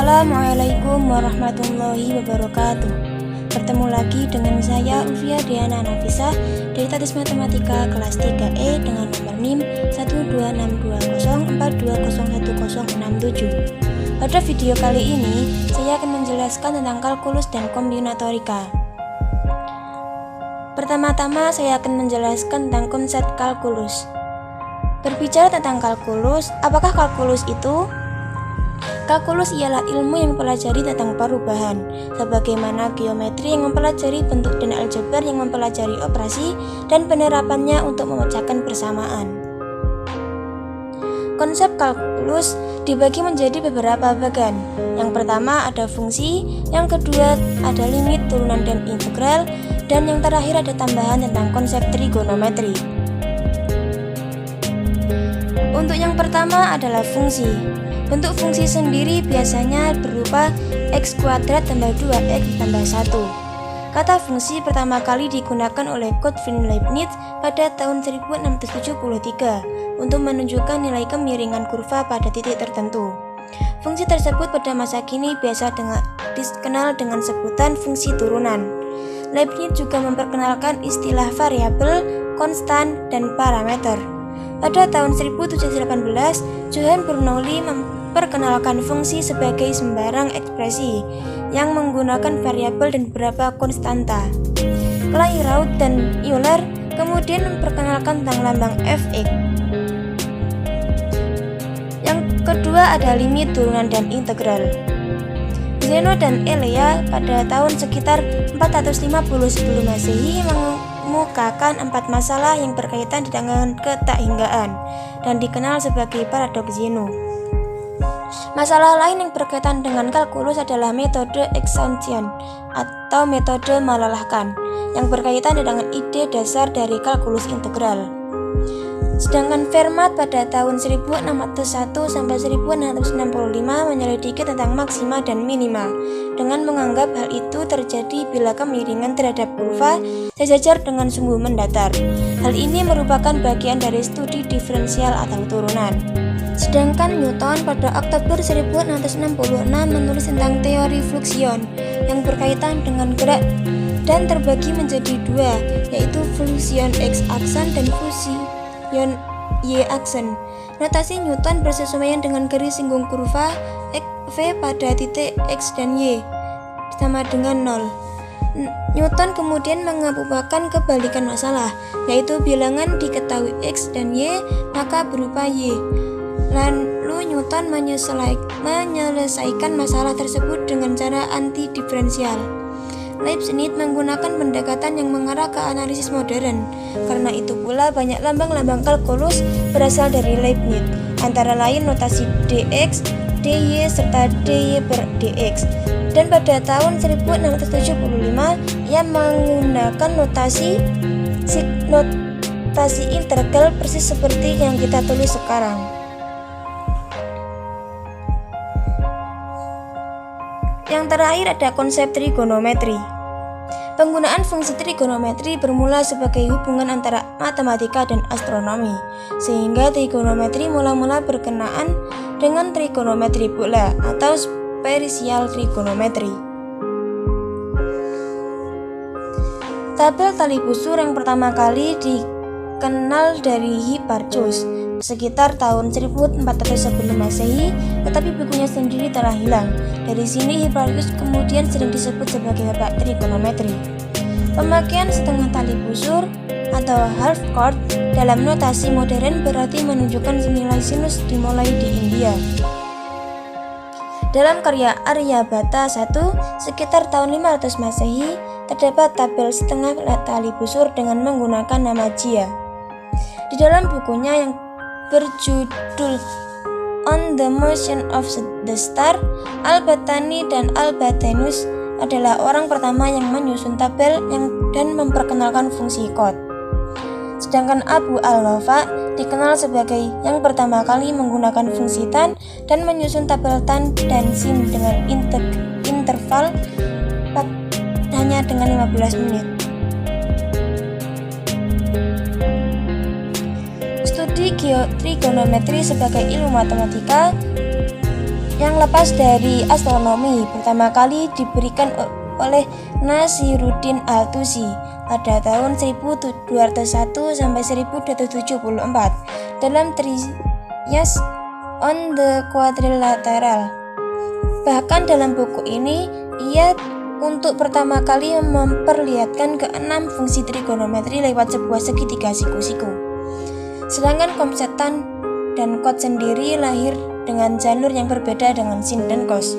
Assalamualaikum warahmatullahi wabarakatuh. Bertemu lagi dengan saya Ufia Diana Nafisah dari Statis Matematika kelas 3E dengan nomor NIM 1262042011067. Pada video kali ini, saya akan menjelaskan tentang kalkulus dan kombinatorika. Pertama-tama, saya akan menjelaskan tentang konsep kalkulus. Berbicara tentang kalkulus, apakah kalkulus itu? Kalkulus ialah ilmu yang mempelajari tentang perubahan, sebagaimana geometri yang mempelajari bentuk dan aljabar yang mempelajari operasi dan penerapannya untuk memecahkan persamaan. Konsep kalkulus dibagi menjadi beberapa bagian. Yang pertama ada fungsi, yang kedua ada limit, turunan, dan integral, dan yang terakhir ada tambahan tentang konsep trigonometri. Untuk yang pertama adalah fungsi. Bentuk fungsi sendiri biasanya berupa x kuadrat tambah 2x tambah 1. Kata fungsi pertama kali digunakan oleh Gottfried Leibniz pada tahun 1673 untuk menunjukkan nilai kemiringan kurva pada titik tertentu. Fungsi tersebut pada masa kini biasa dikenal dengan sebutan fungsi turunan. Leibniz juga memperkenalkan istilah variabel, konstan, dan parameter. Pada tahun 1718, Johann Bernoulli memperkenalkan fungsi sebagai sembarang ekspresi yang menggunakan variabel dan beberapa konstanta. Clairaut dan Euler kemudian memperkenalkan tentang lambang fx. Yang kedua ada limit, turunan, dan integral. Zeno dan Elea pada tahun sekitar 450 sebelum Masehi mengemukakan 4 masalah yang berkaitan dengan ketakhinggaan dan dikenal sebagai paradoks Zeno. Masalah lain yang berkaitan dengan kalkulus adalah metode exhaustion atau metode melelahkan yang berkaitan dengan ide dasar dari kalkulus integral. Sedangkan Fermat pada tahun 1601 sampai 1665 menyelidiki tentang maksima dan minima dengan menganggap hal itu terjadi bila kemiringan terhadap kurva sejajar dengan sumbu mendatar. Hal ini merupakan bagian dari studi diferensial atau turunan. Sedangkan Newton pada Oktober 1666 menulis tentang teori fluksion yang berkaitan dengan gerak dan terbagi menjadi dua, yaitu fluksion x-aksen dan fluksion y-aksen. Notasi Newton bersesuaian dengan garis singgung kurva v pada titik x dan y sama dengan 0. Newton kemudian mengemukakan kebalikan masalah, yaitu bilangan diketahui x dan y maka berupa y. Lalu Newton menyelesaikan masalah tersebut dengan cara anti-diferensial. Leibniz menggunakan pendekatan yang mengarah ke analisis modern. Karena itu pula banyak lambang-lambang kalkulus berasal dari Leibniz, antara lain notasi dx, dy, serta dy per dx. Dan pada tahun 1675 ia menggunakan notasi integral persis seperti yang kita tulis sekarang. Yang terakhir ada konsep trigonometri. Penggunaan fungsi trigonometri bermula sebagai hubungan antara matematika dan astronomi, sehingga trigonometri mula-mula berkenaan dengan trigonometri bola atau spesial trigonometri. Tabel tali busur yang pertama kali dikenal dari Hipparchus sekitar tahun 1400 sebelum Masehi, tetapi bukunya sendiri telah hilang. Dari sini Hipparchus kemudian sering disebut sebagai bapak trigonometri. Pemakaian setengah tali busur atau half chord dalam notasi modern berarti menunjukkan nilai sinus dimulai di India. Dalam karya Aryabhata I sekitar tahun 500 Masehi terdapat tabel setengah tali busur dengan menggunakan nama Jia. Di dalam bukunya yang berjudul On the Motion of the Star, Al-Battani dan Al-Battanus adalah orang pertama yang menyusun tabel dan memperkenalkan fungsi chord. Sedangkan Abu al-Wafa dikenal sebagai yang pertama kali menggunakan fungsi tan dan menyusun tabel tan dan sin dengan interval hanya dengan 15 menit. Studi trigonometri sebagai ilmu matematika yang lepas dari astronomi pertama kali diberikan oleh Nasiruddin Al-Tusi pada tahun 1201 sampai 1274 dalam Treatise on the Quadrilateral. Bahkan dalam buku ini ia untuk pertama kali memperlihatkan keenam fungsi trigonometri lewat sebuah segitiga siku-siku. Sedangkan konsep tan dan kot sendiri lahir dengan jalur yang berbeda dengan sin dan cos.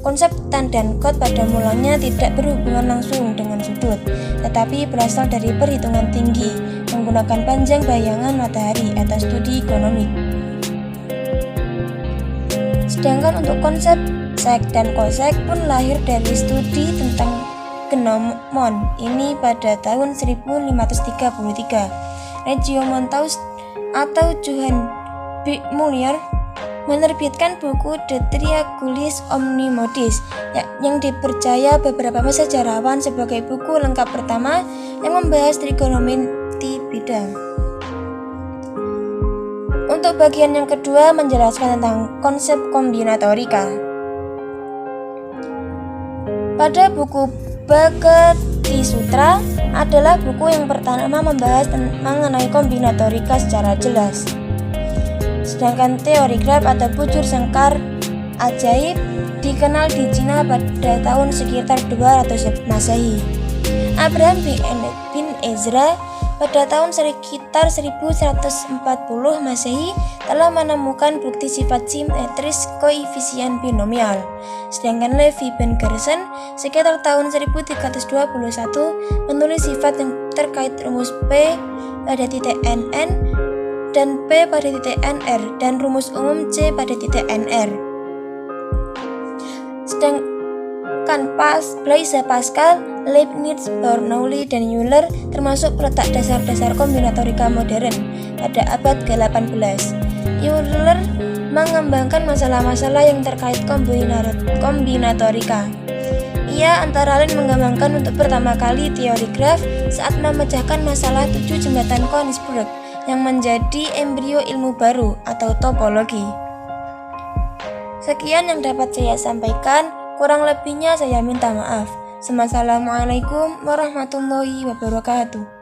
Konsep tan dan kot pada mulanya tidak berhubungan langsung dengan sudut, tetapi berasal dari perhitungan tinggi menggunakan panjang bayangan matahari atau studi ekonomik. Sedangkan untuk konsep sek dan kosek pun lahir dari studi tentang gnomon ini pada tahun 1533. Regiomontanus atau Johann Muller menerbitkan buku De Triangulis Omnimodis yang dipercaya beberapa sejarawan sebagai buku lengkap pertama yang membahas trigonometri bidang. Untuk bagian yang kedua menjelaskan tentang konsep kombinatorika. Pada buku Bhagavati Sutra adalah buku yang pertama membahas mengenai kombinatorika secara jelas. Sedangkan teori graf atau bujur sengkar ajaib dikenal di Cina pada tahun sekitar 200 Masehi. Abraham bin Ezra pada tahun sekitar 1140 Masehi telah menemukan bukti sifat simetris koefisien binomial. Sedangkan Levi ben Gershon sekitar tahun 1321 menulis sifat yang terkait rumus P pada titik NN dan P pada titik NR dan rumus umum C pada titik NR. Sedangkan Blaise Pascal, Leibniz, Bernoulli, dan Euler termasuk peletak dasar-dasar kombinatorika modern pada abad ke-18. Euler mengembangkan masalah-masalah yang terkait kombinatorika. Ia antara lain mengembangkan untuk pertama kali teori graf saat memecahkan masalah 7 jembatan Konigsberg yang menjadi embrio ilmu baru atau topologi. Sekian yang dapat saya sampaikan, kurang lebihnya saya minta maaf. Assalamualaikum warahmatullahi wabarakatuh.